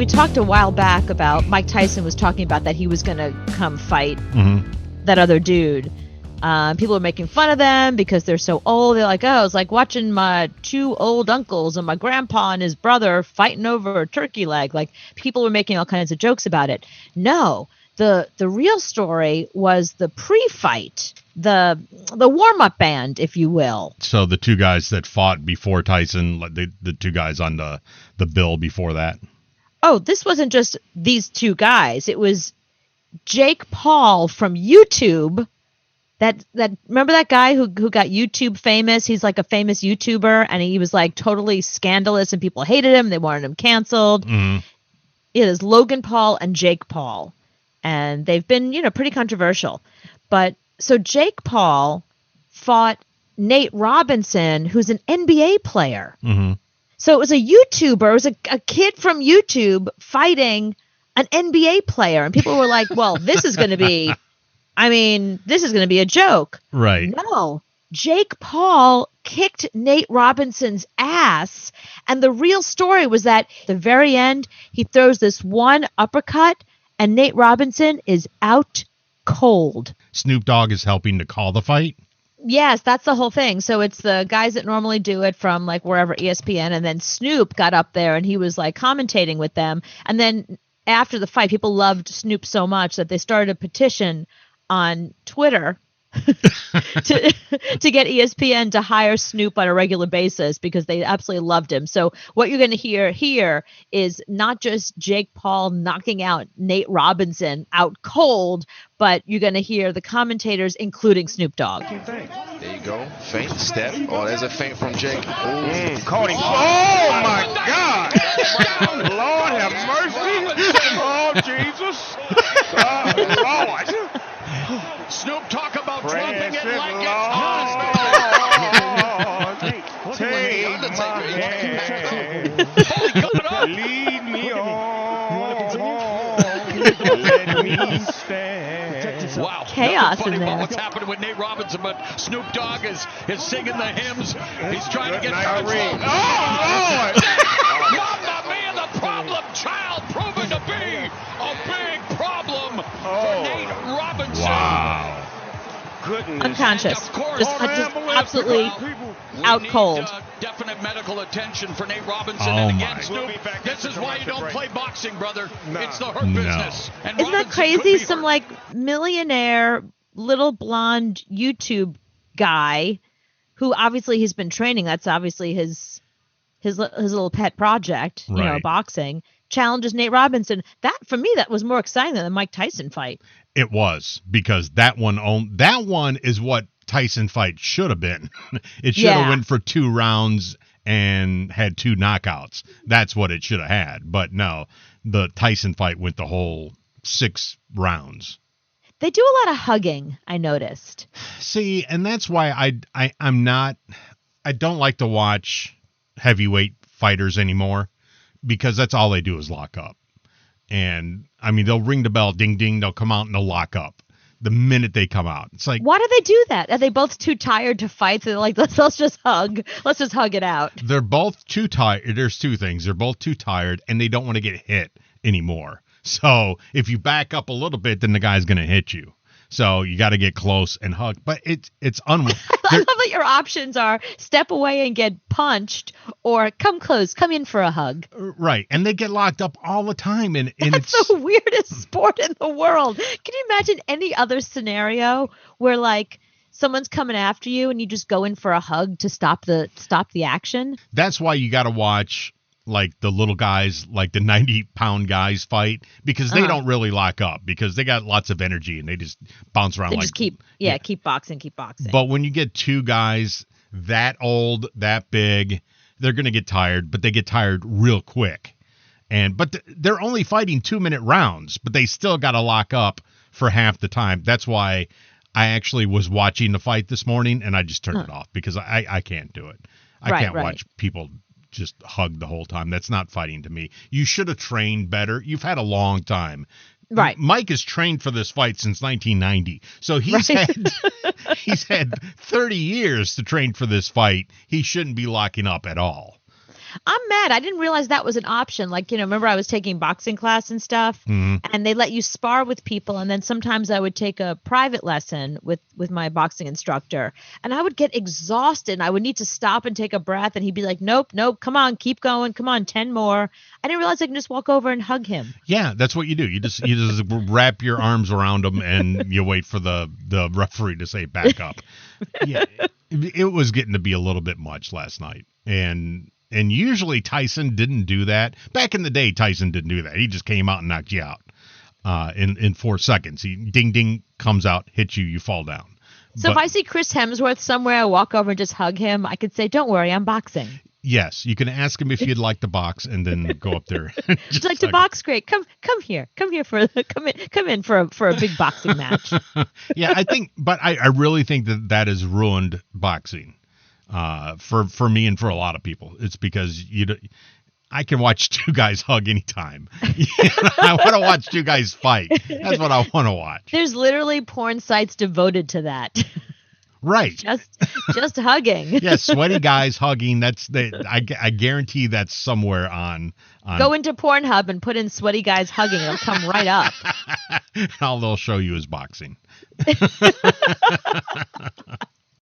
we talked a while back about Mike Tyson was talking about that he was going to come fight that other dude. People are making fun of them because they're so old. They're like, oh, it's like watching my two old uncles and my grandpa and his brother fighting over a turkey leg. Like, people were making all kinds of jokes about it. No, the real story was the pre-fight, the warm-up band, if you will. So the two guys that fought before Tyson, the two guys on the bill before that. Oh, this wasn't just these two guys. It was Jake Paul from YouTube. That remember that guy who got YouTube famous? He's like a famous YouTuber, and he was like totally scandalous, and people hated him. They wanted him canceled. It is Logan Paul and Jake Paul, and they've been pretty controversial. But so Jake Paul fought Nate Robinson, who's an NBA player. So it was a YouTuber. It was a kid from YouTube fighting an NBA player, and people were like, "Well, this is going to be." This is going to be a joke. Right. No. Jake Paul kicked Nate Robinson's ass. And the real story was that at the very end, he throws this one uppercut, and Nate Robinson is out cold. Snoop Dogg is helping to call the fight? Yes, that's the whole thing. So it's the guys that normally do it from like wherever, ESPN, and then Snoop got up there and he was like commentating with them. And then after the fight, people loved Snoop so much that they started a petition on Twitter to get ESPN to hire Snoop on a regular basis because they absolutely loved him. So what you're going to hear here is not just Jake Paul knocking out Nate Robinson out cold, but you're going to hear the commentators, including Snoop Dogg. There you go. Feint step. Oh, there's a feint from Jake. Caught him. Oh, my God. Lord have mercy. Oh, Jesus. Oh, Lord. Snoop, talk about dropping it Precious like it's Lord, hot. take my hand, lead me on, let me stand. Wow. Chaos Nothing funny in there. about what's happening with Nate Robinson, but Snoop Dogg is singing the hymns. He's trying to get Night, touched. Raves. Oh, Lord. Mamma mia, the problem child proving to be a big problem for Nate Robinson. Wow. Goodness. Unconscious. Of course. Just absolutely out cold. Definite medical attention for Nate Robinson. Oh, And again, my. Snoop, We'll be back this after is why you commercial don't break. play boxing, brother. No. It's the hurt No. business. And Isn't that Robinson could crazy? be Some hurt. like millionaire little blonde YouTube guy who obviously he's been training. That's obviously his little pet project, Right. boxing. Challenges Nate Robinson. That for me, that was more exciting than the Mike Tyson fight. It was, because that one is what Tyson fight should have been. It should have went for 2 rounds and had 2 knockouts. That's what it should have had. But no, the Tyson fight went the whole 6 rounds. They do a lot of hugging, I noticed. See, and that's why I don't like to watch heavyweight fighters anymore, because that's all they do is lock up. And they'll ring the bell, ding ding, they'll come out and they'll lock up the minute they come out. It's like, Why do they do that? Are they both too tired to fight? So they're like, let's just hug. Let's just hug it out. they're both too tired. There's 2 things. They're both too tired and they don't want to get hit anymore. So if you back up a little bit, then the guy's going to hit you. So you got to get close and hug. But it's I love that your options are step away and get punched, or come close, come in for a hug. right. And they get locked up all the time. And That's it's the weirdest sport in the world. Can you imagine any other scenario where like someone's coming after you and you just go in for a hug to stop the action? that's why you got to watch like the little guys, like the 90-pound guys fight, because they don't really lock up, because they got lots of energy and they just bounce around. They like just keep boxing. But when you get 2 guys that old, that big, they're going to get tired, but they get tired real quick. But they're only fighting 2-minute rounds, but they still got to lock up for half the time. That's why I actually was watching the fight this morning and I just turned it off, because I can't do it. I can't watch people just hug the whole time. That's not fighting to me. You should have trained better. You've had a long time. Right. Mike has trained for this fight since 1990. So he's had 30 years to train for this fight. He shouldn't be locking up at all. I'm mad. I didn't realize that was an option. Like, remember I was taking boxing class and stuff, and they let you spar with people. And then sometimes I would take a private lesson with my boxing instructor, and I would get exhausted. And I would need to stop and take a breath. And he'd be like, nope, come on, keep going. Come on, 10 more. I didn't realize I can just walk over and hug him. Yeah, that's what you do. You just wrap your arms around him and you wait for the referee to say back up. Yeah, it was getting to be a little bit much last night. And usually Tyson didn't do that. Back in the day, Tyson didn't do that. He just came out and knocked you out in 4 seconds. He ding ding comes out, hits you, you fall down. So if I see Chris Hemsworth somewhere, I walk over and just hug him. I could say, "Don't worry, I'm boxing." Yes, you can ask him if you'd like to box, and then go up there. Just like to box, great. Come here come in for a big boxing match. Yeah, I really think that has ruined boxing. For me and for a lot of people, it's because I can watch two guys hug anytime. I want to watch two guys fight. That's what I want to watch. There's literally porn sites devoted to that. Right. Just hugging. Yeah, sweaty guys hugging. I guarantee that's somewhere on. Go into Pornhub and put in sweaty guys hugging. It'll come right up. All they'll show you is boxing.